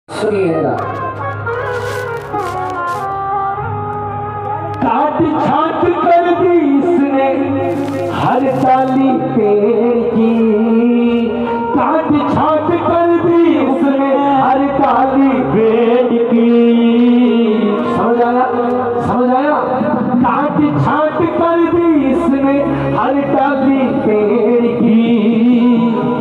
सुनिएगा। काट छाट कर दी इसने हर डाली पेड़ की, काट छाट कर दी इसने हर डाली पेड़ की। समझ आया? समझ आया? काट छाट कर दी इसने हर डाली पेड़ की,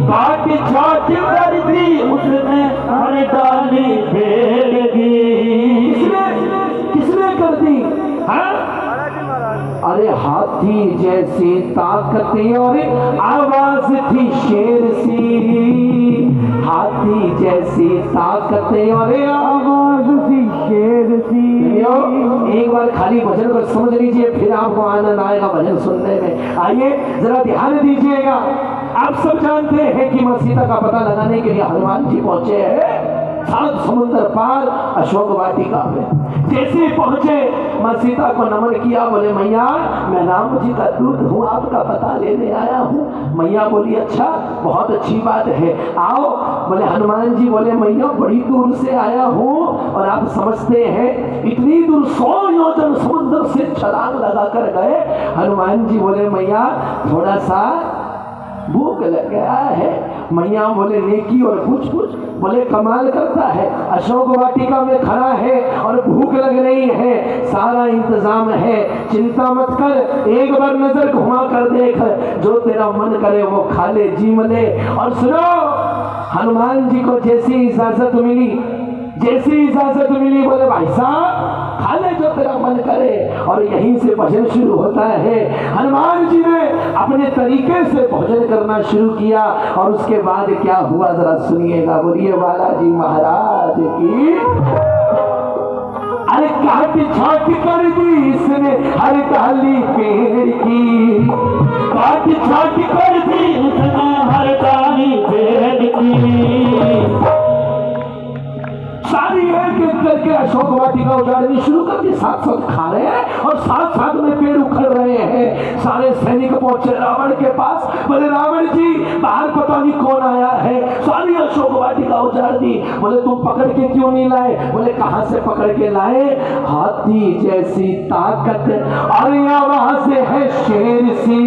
काट छाट कर दी उसने हर डाली पेड़ की। किसने कर दी? हाँ? अरे हाथी जैसी ताकत और आवाज थी शेर सी, हाथी जैसी ताकत और आवाज थी शेर सी। एक बार खाली भजन को समझ लीजिए, फिर आपको आनंद आएगा भजन सुनने में। आइए जरा ध्यान दीजिएगा। आप सब जानते हैं कि मां सीता का पता लगाने के लिए हनुमान जी पहुंचे हैं 7 समुद्र पार अशोक वाटिका में। जैसे पहुंचे मां सीता को नमन किया, बोले मैया मैं राम जी का दूत हूँ, आपका पता लेने आया हूँ। मैया बोली अच्छा, बहुत अच्छी बात है, आओ। बोले हनुमान जी बोले मैया बड़ी दूर से आया हूँ और आप समझते हैं इतनी दूर 100 योजन समुद्र से छलांग लगा कर गए। हनुमान जी बोले मैया थोड़ा सा भूख लग गया है। मैया बोले नेकी और पूछ पूछ। बोले कमाल करता है, अशोक वाटिका में खड़ा है और भूख लग रही है, सारा इंतजाम है, चिंता मत कर, एक बार नजर घुमा कर देख, जो तेरा मन करे वो खा ले जी ले। और सुनो, हनुमान जी को जैसी इजाजत मिली, जैसी इजाजत मिली, बोले भाई साहब खा ले जो तेरा मन करे। और यहीं से भजन शुरू होता है। हनुमान जी ने अपने तरीके से भजन करना शुरू किया और उसके बाद क्या हुआ जरा सुनिएगा। बोलिए बालाजी महाराज की। अरे काट छाट कर दी इसने हर डाली पेड़ की, काट छाट कर दी इसने हर डाली पेड़ की। सारी एक एक करके अशोक वाटिका उजाड़नी शुरू कर दी। साथ साथ खा रहे हैं और साथ साथ में पेड़ उखड़ रहे हैं। सारे सैनिक पहुंचे रावण के पास, बोले रावण जी बाहर पता नहीं कौन आया है, सारी अशोक वाटिका उजाड़ दी। बोले तुम पकड़ के क्यों नहीं लाए? बोले कहां से पकड़ के लाए? हाथी जैसी ताकत और आवाज है शेर सी,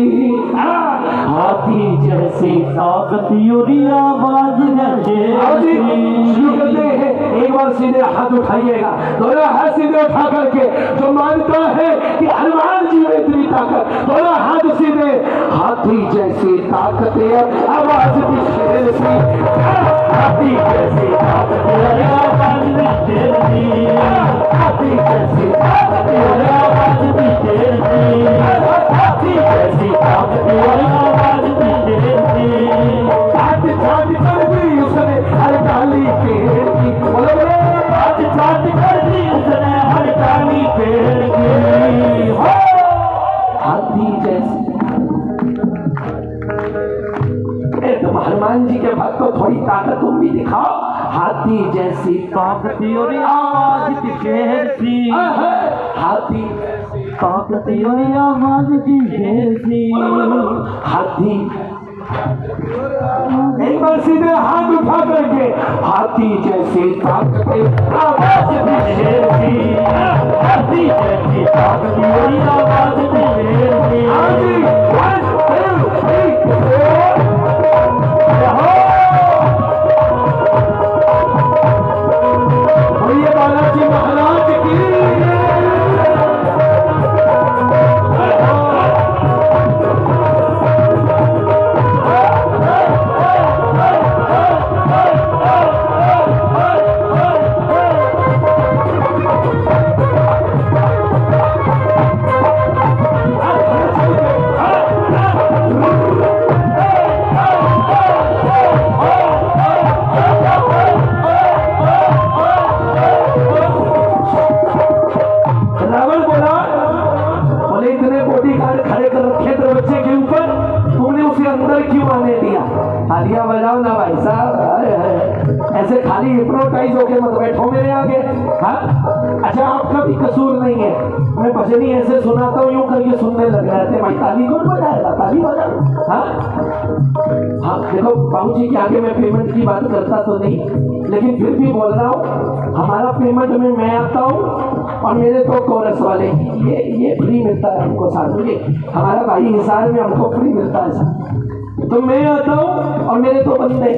हाथी जैसी ताकत और आवाज है शेर सी। शुरू करते हैं, एक बार सीधे हाथ उठाइएगा, दोनों हाथ सीधे उठा करके जो मानता है कि हनुमान जी में इतनी ताकत, दोनों हाथ सीधे। हाथी जैसी ताकत आवाज भी शेर सी, हाथी जैसी ताकत आवाज भी शेर सी, हाथी जैसी ताकत आवाज भी शेर सी, हाथी जैसी ताकत आवाज भी शेर सी। काट छाट कर दी उसने हर डाली पेड़ की, बोलो बोलो, काट छाट कर दी उसने हर डाली पेड़ की। हाथी जैसी। तुम हनुमान जी के भक्त को थोड़ी ताकत तुम भी दिखाओ। हाथी जैसी ताकत और आवाज की शेर सी, हाथी ताकत और आवाज की शेर सी। हाथी एक बार सीधे हाथ उठा करके, हाथी जैसी ताकत आवाज भी शेर सी, हाथी जैसी ताकत और आवाज भी शेर सी। बोलिए बालाजी महाराज की। सरप्राइज होके मत बैठो मेरे आगे। हाँ अच्छा आपका भी कसूर नहीं है, मैं भजनी ऐसे सुनाता हूँ यूं करके सुनने लग रहे थे। भाई ताली कौन बजाएगा, ताली बजा। हाँ हाँ देखो बाबू जी के आगे मैं पेमेंट की बात करता तो नहीं, लेकिन फिर भी बोल रहा हूँ हमारा पेमेंट में मैं आता हूँ और मेरे तो कोरस वाले ये फ्री मिलता है हमको साथ में, हमारा भाई हिसार में हमको फ्री मिलता है साथ, तो मैं आता हूँ और मेरे तो बंदे,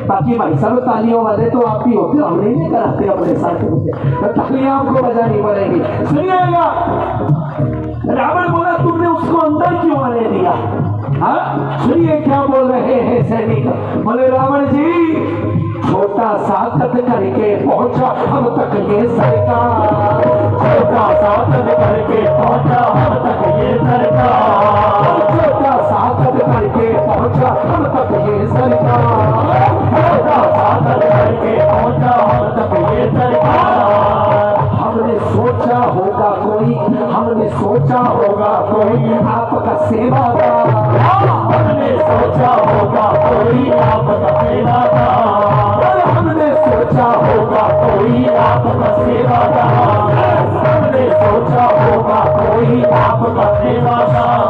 बाकी भाई साहब तालियों वाले तो आप ही होते, हम नहीं कराते अपने साथ होते, तो तालियां आपको बजानी पड़ेगी। सुनिएगा रावण बोला तुमने उसको अंदर क्यों आने दिया। हाँ सुनिए क्या बोल रहे हैं सैनिक, बोले रावण जी छोटा सा कद करके पहुंचा हम तक ये सरकार, छोटा सा कद करके पहुंचा हम तक ये सरकार, छोटा सा कद करके पहुंचा हम तक ये सरकार, छोटा सा कद करके पहुंचा हम तक ये सरकार। हमने सोचा होगा कोई, हमने सोचा होगा कोई आपका सेवादार, हमने सोचा होगा कोई आपका सेवादार, हमने सोचा होगा कोई आपका सेवादार, हमने सोचा होगा कोई आपका सेवादार।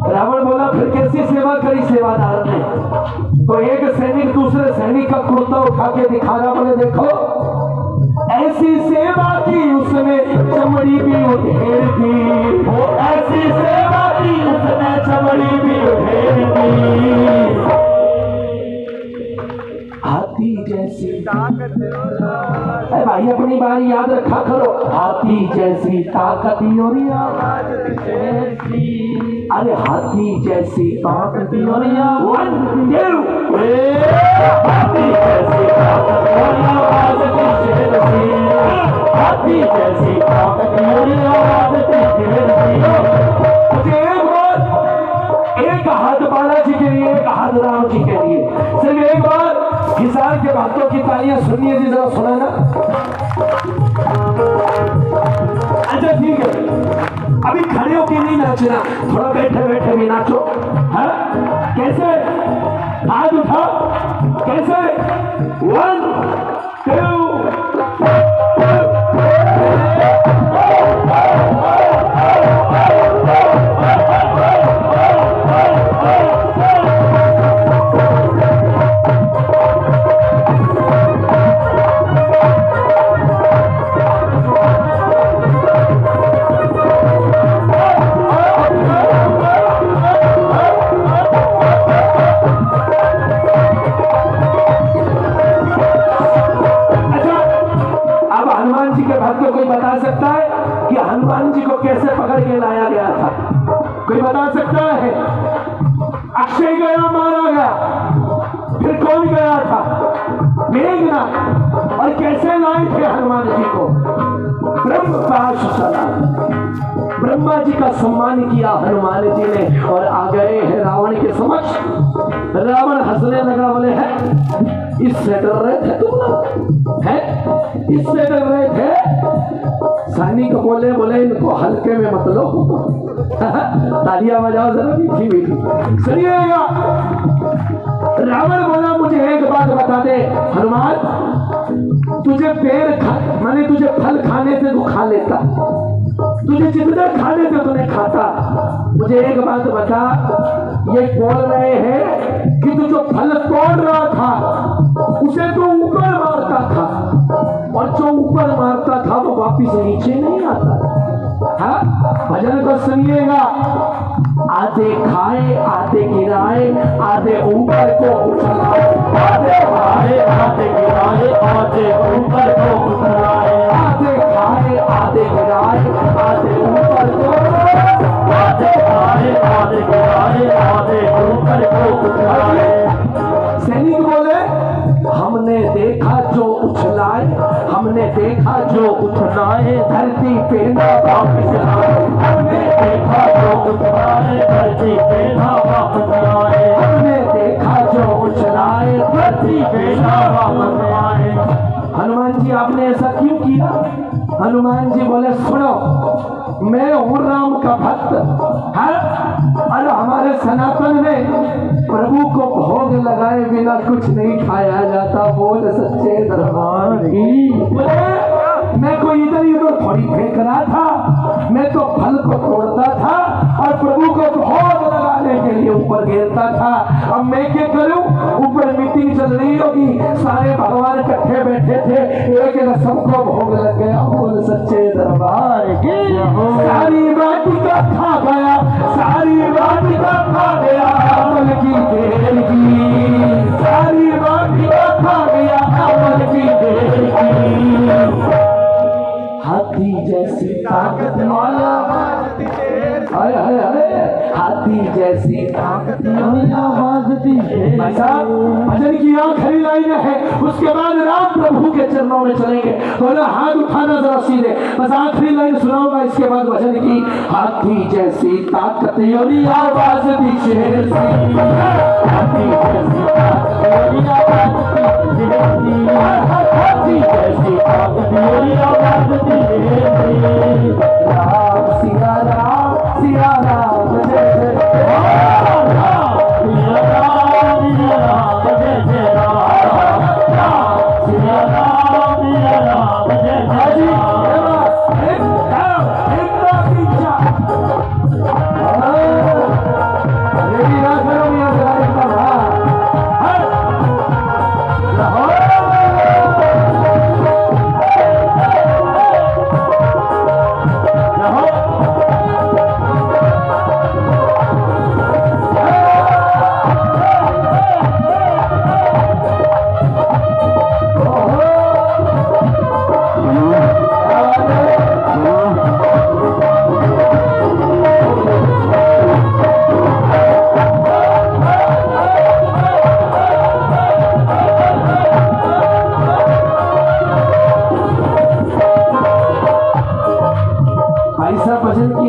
रावण बोला फिर कैसी सेवा करी सेवादार ने, तो एक सैनिक दूसरे सैनिक का कुर्ता उठा के दिखा रहा, बोले देखो ऐसी सेवा की उसने चमड़ी भी उधेड़ दी, वो ऐसी सेवा की उसने चमड़ी भी उधेड़ दी, हाथी जैसी ताकत। अरे भाई अपनी बारी याद रखा करो, हाथी जैसी ताकत और आवाज जैसी, अरे हाथी जैसी ताकत और आवाज, हाथी जैसी ताकत और आवाज जैसी, हाथी जैसी ताकत और आवाज जैसी। मुझे एक हाथ बालाजी के लिए, एक हाथ राम जी के लिए, सिर्फ एक बार हिसार के भक्तों की तालियां सुनिए जी, जरा सुनाना। अच्छा ठीक है, अभी खड़े होके नहीं नाचना, थोड़ा बैठे बैठे भी नाचो। हाँ कैसे, हाथ उठा, कैसे 1 2 बता सकता है कि हनुमान जी को कैसे पकड़ के लाया गया था? कोई बता सकता है? अक्षय गया मारा गया, फिर कौन गया था? मेघनाथ। और कैसे लाए थे हनुमान जी को? ब्रह्मा जी का सम्मान किया हनुमान जी ने और आ गए हैं रावण के समक्ष। रावण हंसने लगा, बोले है इससे डर रहे थे तुम लोग, है इससे डर रहे थे? सैनिक बोले, बोले इनको हल्के में मत लो, तालियां बजाओ जरा मीठी मीठी। सुनिएगा, रावण बोला मुझे एक बात बता दे हनुमान, तुझे मैंने तुझे फल खाने से तू खा लेता, तुझे जितने खाने से तूने खाता, मुझे एक बात बता, ये बोल रहे हैं कि तू जो फल तोड़ रहा था उसे तो ऊपर मारता था और जो ऊपर मारता था वो वापिस नीचे नहीं आता। हाँ भजन को सुनिएगा, आधे खाए आधे गिराए आधे ऊपर को उछलाए, आधे खाए आधे गिराए आधे ऊपर को उछलाए, आधे खाए आधे गिराए आधे ऊपर को, आधे खाए आधे गिराए आधे ऊपर को उछलाए। सैनिक बोले हमने देखा जो उछलाए, हमने देखा जो उछलाए धरती पे ना वापस आए, हमने देखा जो उछलाए धरती पे ना वापस आए, हमने देखा जो उछलाए धरती पे ना वापस आए। हनुमान जी आपने ऐसा क्यों किया? हनुमान जी बोले सुनो, मैं हूँ राम का भक्त। हाँ, और हमारे सनातन में प्रभु को भोग लगाए बिना कुछ नहीं खाया जाता। बोल सच्चे दरबार की। मैं कोई इधर उधर थोड़ी फेंक रहा था, मैं तो फल को तोड़ता था और प्रभु को भोग लगाने के लिए ऊपर गिरता था। अब मैं क्या करूं? ऊपर मीटिंग चल रही होगी, सारे भगवान इकट्ठे बैठे थे, एक सबको भोग लग गया। बोल सच्चे दरबार की। सारी वाटिका खा गया, सारी वाटिका खा गया अमल की देर की, सारी वाटिका खा गया अमल की देर की। हाथी जैसी ताकत वाला, हाय हाय हाय, हाथी जैसी ताकत वाला बाजती है। ऐसा भजन की आखिरी लाइन है, उसके बाद राम प्रभु के चरणों में चलेंगे। तो हाथ उठाना जरा सीधे, बस आखिरी लाइन सुनाऊंगा, इसके बाद भजन की। हाथी जैसी ताकत वाली आवाज दी शेर सी, हाथी जैसी ताकत वाली आवाज दी शेर सी, हाथी जैसी ताकत वाली आवाज दी राम सिया राम सिया राम जय जय राम, सिया राम सिया राम जय जय राम, सिया राम सिया राम जय जय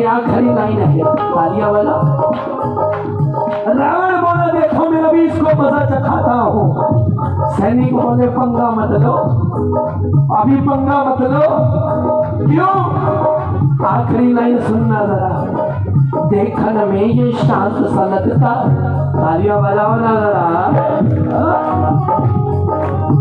आखिरी लाइन है तालिया वाला। रावण बोला देखो मैं अभी इसको मजा चखाता हूँ। सैनिक बोले पंगा मत लो, अभी पंगा मत लो। क्यों? आखिरी लाइन सुनना जरा। देखन में ये शांत सा लगता, तालिया वाला होना जरा।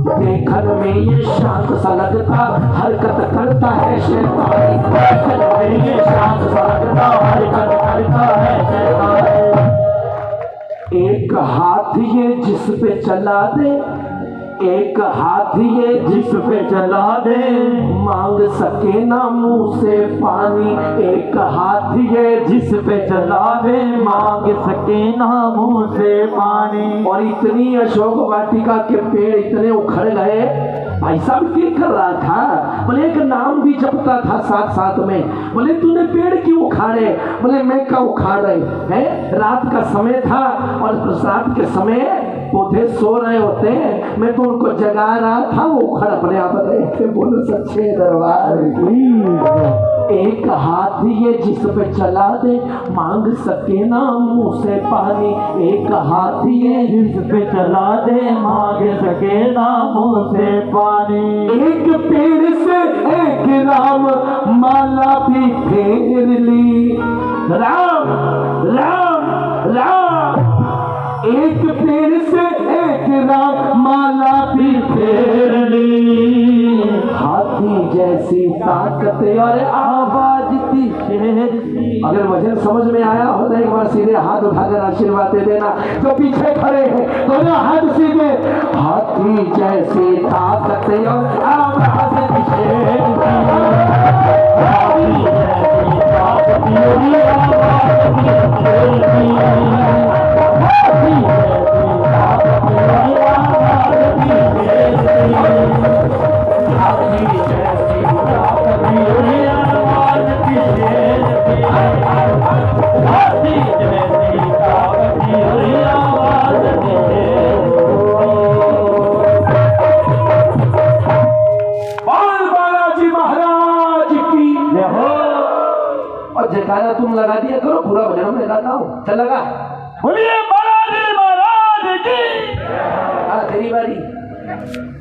देखन में ये शांत सा लगता, हरकत करता है शैतान। देखन में ये शांत सा लगता, हरकत करता है शैतान। एक हाथ ये जिस पे चला दे, एक हाथ ये जिस पे चला दे, मांग सके ना मुंह से पानी। एक हाथ ये जिस पे चला दे, मांग सके ना मुंह से पानी। और इतनी अशोक वाटिका के पेड़ इतने उखड़ गए, भाई साहब क्या कर रहा था? बोले एक नाम भी जपता था साथ साथ में। बोले तूने पेड़ क्यों उखाड़े? बोले मैं क्या उखाड़ रहे हैं, रात का समय था और रात के समय पौधे सो रहे होते हैं, मैं तो उनको जगा रहा था, वो उखड़ अपने आप गए। बोलो सच्चे दरबार की। एक हाथ ये जिस पे चला दे, मांग सके ना मुंह से पानी। एक हाथ ये जिस पे चला दे, मांग सके ना मुंह से पानी। एक पेड़ से एक राम माला भी फेर ली। राम राम राम, एक पेड़ से एक राम माला भी फेर ली। हाथी जैसी ताकत और आवाज थी शेर सी। अगर वचन समझ में आया हो तो एक बार सीधे हाथ उठाकर आशीर्वाद दे देना। जो पीछे खड़े हैं दोनों हाथ सीधे। हाथी जैसी ताकत और आवाज थी शेर सी, हाथी जैसी ताकत और आवाज थी शेर सी। जयकारा तुम लगा दिया करो, पूरा भजन में लगाता हूँ। चल लगा, बोलिए बालाजी महाराज की। हाँ तेरी बारी।